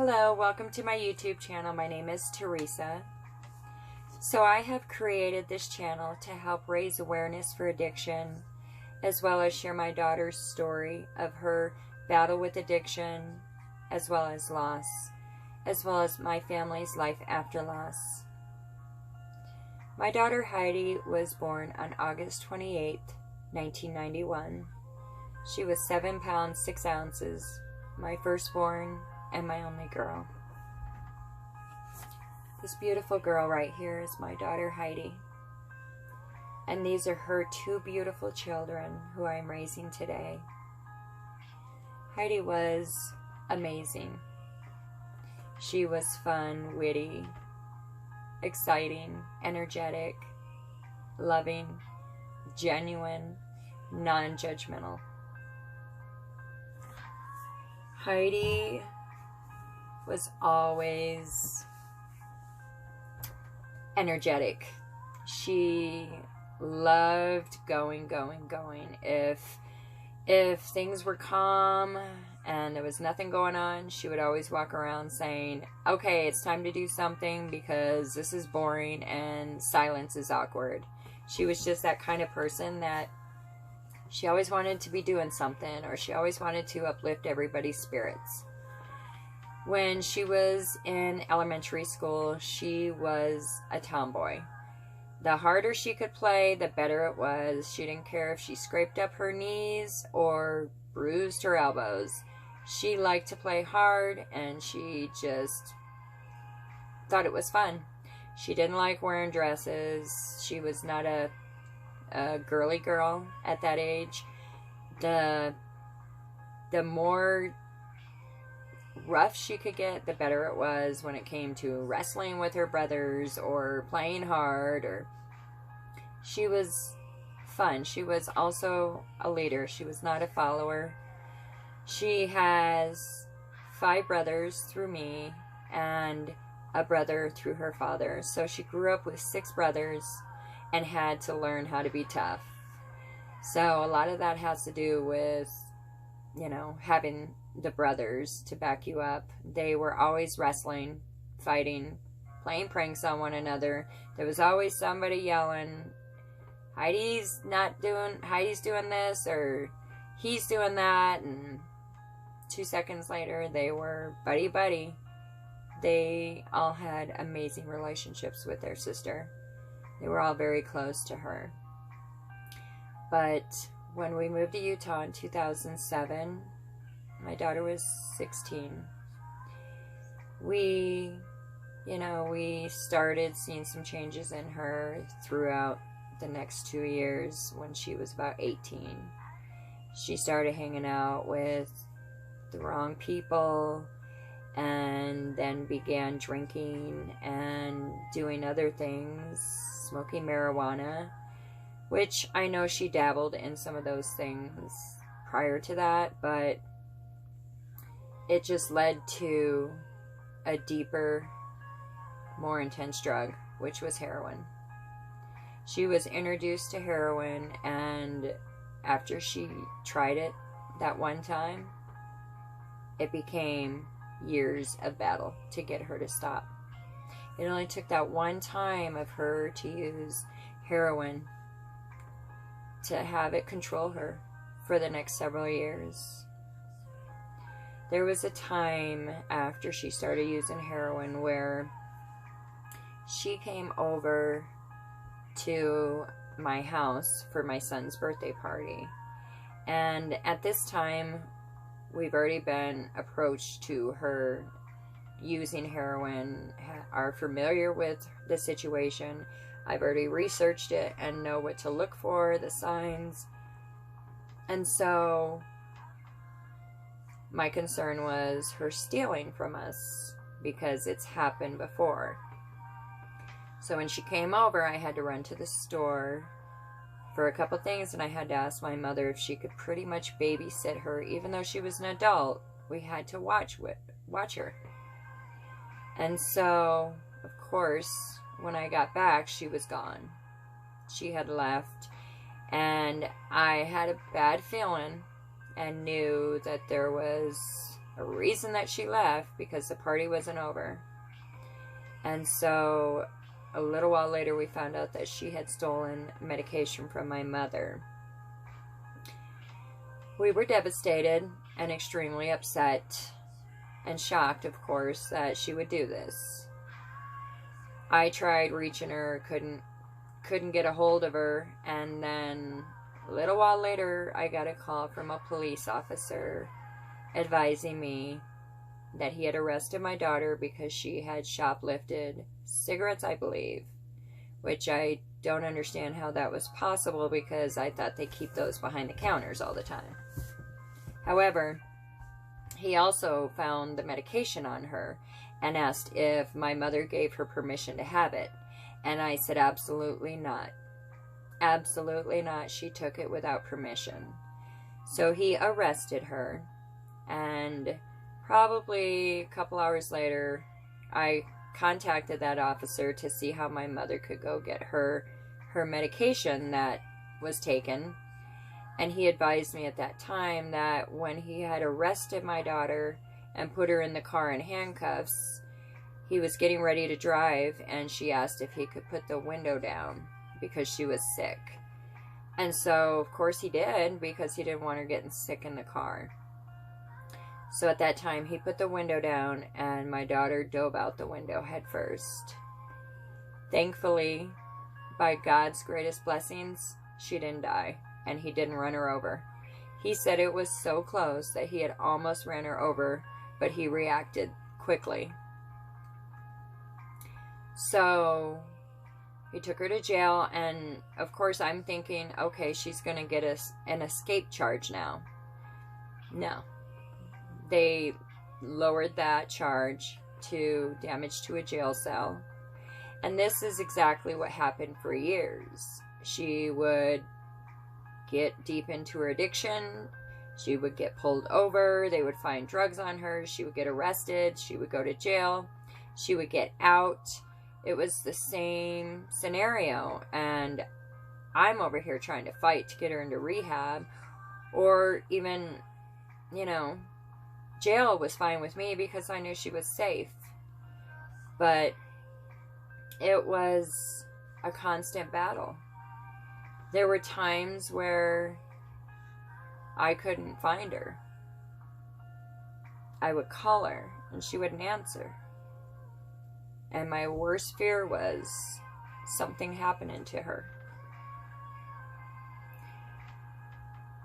Hello, welcome to my YouTube channel. My name is Teresa. So I have created this channel to help raise awareness for addiction, as well as share my daughter's story of her battle with addiction, as well as loss, as well as my family's life after loss. My daughter Heidi was born on August 28, 1991. She was 7 pounds 6 ounces, my firstborn and my only girl. This beautiful girl right here is my daughter Heidi. And these are her 2 beautiful children who I'm raising today. Heidi was amazing. She was fun, witty, exciting, energetic, loving, genuine, non-judgmental. Heidi was always energetic. She loved going. If things were calm and there was nothing going on, she would always walk around saying, okay, it's time to do something because this is boring and silence is awkward. She was just that kind of person that she always wanted to be doing something, or she always wanted to uplift everybody's spirits. When she was in elementary school, she was a tomboy. The harder she could play, the better it was. She didn't care if she scraped up her knees or bruised her elbows. She liked to play hard, and she just thought it was fun. She didn't like wearing dresses. She was not a girly girl at that age. The more rough she could get, the better it was when it came to wrestling with her brothers or playing hard. Or she was fun. She was also a leader. She was not a follower. She has 5 brothers through me and a brother through her father. So she grew up with 6 brothers and had to learn how to be tough. So a lot of that has to do with, having the brothers to back you up. They were always wrestling, fighting, playing pranks on one another. There was always somebody yelling, Heidi's doing this, or he's doing that, and 2 seconds later they were buddy-buddy. They all had amazing relationships with their sister. They were all very close to her. But when we moved to Utah in 2007, my daughter was 16. We started seeing some changes in her throughout the next 2 years. When she was about 18, she started hanging out with the wrong people, and then began drinking and doing other things, smoking marijuana, which I know she dabbled in some of those things prior to that, but it just led to a deeper, more intense drug, which was heroin. She was introduced to heroin, and after she tried it that one time, it became years of battle to get her to stop. It only took that one time of her to use heroin to have it control her for the next several years. There was a time after she started using heroin where she came over to my house for my son's birthday party. And at this time, we've already been approached to her using heroin, are familiar with the situation. I've already researched it and know what to look for, the signs. And so my concern was her stealing from us, because it's happened before. So when she came over, I had to run to the store for a couple things, and I had to ask my mother if she could pretty much babysit her. Even though she was an adult, we had to watch her. And so, of course, when I got back, she was gone. She had left, and I had a bad feeling and knew that there was a reason that she left because the party wasn't over. And so a little while later we found out that she had stolen medication from my mother. We were devastated and extremely upset and shocked, of course, that she would do this. I tried reaching her, couldn't get a hold of her, and then a little while later I got a call from a police officer advising me that he had arrested my daughter because she had shoplifted cigarettes, I believe, which I don't understand how that was possible because I thought they keep those behind the counters all the time. However, he also found the medication on her and asked if my mother gave her permission to have it. And I said, absolutely not. Absolutely not. She took it without permission. So he arrested her, and probably a couple hours later, I contacted that officer to see how my mother could go get her medication that was taken. And he advised me at that time that when he had arrested my daughter and put her in the car in handcuffs, he was getting ready to drive, and she asked if he could put the window down because she was sick. And so, of course, he did, because he didn't want her getting sick in the car. So at that time, he put the window down, and my daughter dove out the window head first. Thankfully, by God's greatest blessings, she didn't die, and he didn't run her over. He said it was so close that he had almost ran her over, but he reacted quickly. So he took her to jail, and of course I'm thinking, okay, she's going to get an escape charge now. No. They lowered that charge to damage to a jail cell. And this is exactly what happened for years. She would get deep into her addiction. She would get pulled over. They would find drugs on her. She would get arrested. She would go to jail. She would get out. It was the same scenario. And I'm over here trying to fight to get her into rehab. Or even, jail was fine with me because I knew she was safe. But it was a constant battle. There were times where I couldn't find her. I would call her and she wouldn't answer. And my worst fear was something happening to her.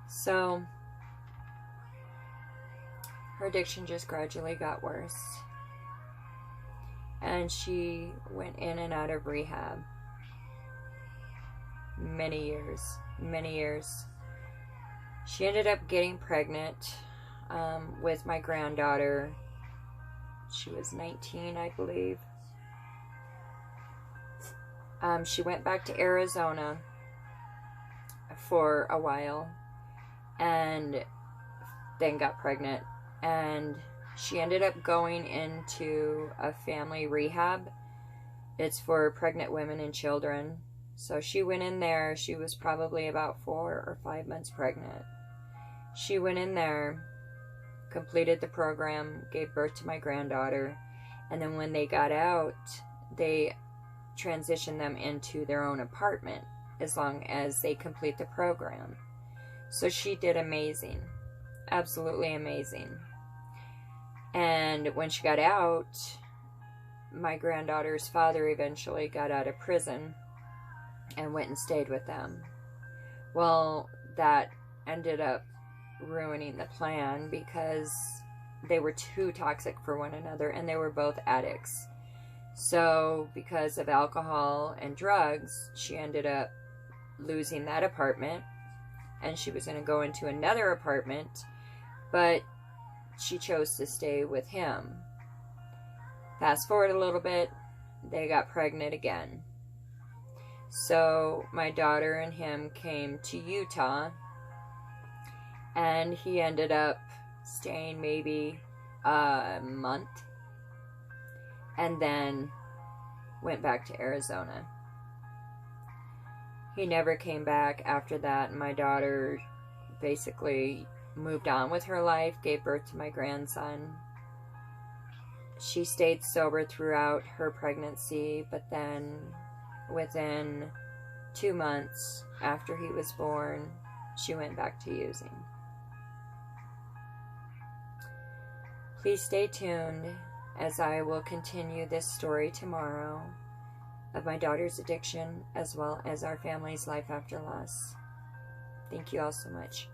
So her addiction just gradually got worse. And she went in and out of rehab. Many years. She ended up getting pregnant with my granddaughter. She was 19, I believe. She went back to Arizona for a while and then got pregnant. And she ended up going into a family rehab. It's for pregnant women and children. So she went in there. She was probably about 4 or 5 months pregnant. She went in there, completed the program, gave birth to my granddaughter, and then when they got out, they transitioned them into their own apartment as long as they complete the program. So she did amazing. Absolutely amazing. And when she got out, my granddaughter's father eventually got out of prison and went and stayed with them. Well, that ended up ruining the plan because they were too toxic for one another, and they were both addicts. So because of alcohol and drugs, she ended up losing that apartment, and she was going to go into another apartment, but she chose to stay with him. Fast forward a little bit, they got pregnant again. So my daughter and him came to Utah, and he ended up staying maybe a month and then went back to Arizona. He never came back after that. My daughter basically moved on with her life, gave birth to my grandson. She stayed sober throughout her pregnancy, but then within 2 months after he was born, she went back to using. Please stay tuned as I will continue this story tomorrow of my daughter's addiction as well as our family's life after loss. Thank you all so much.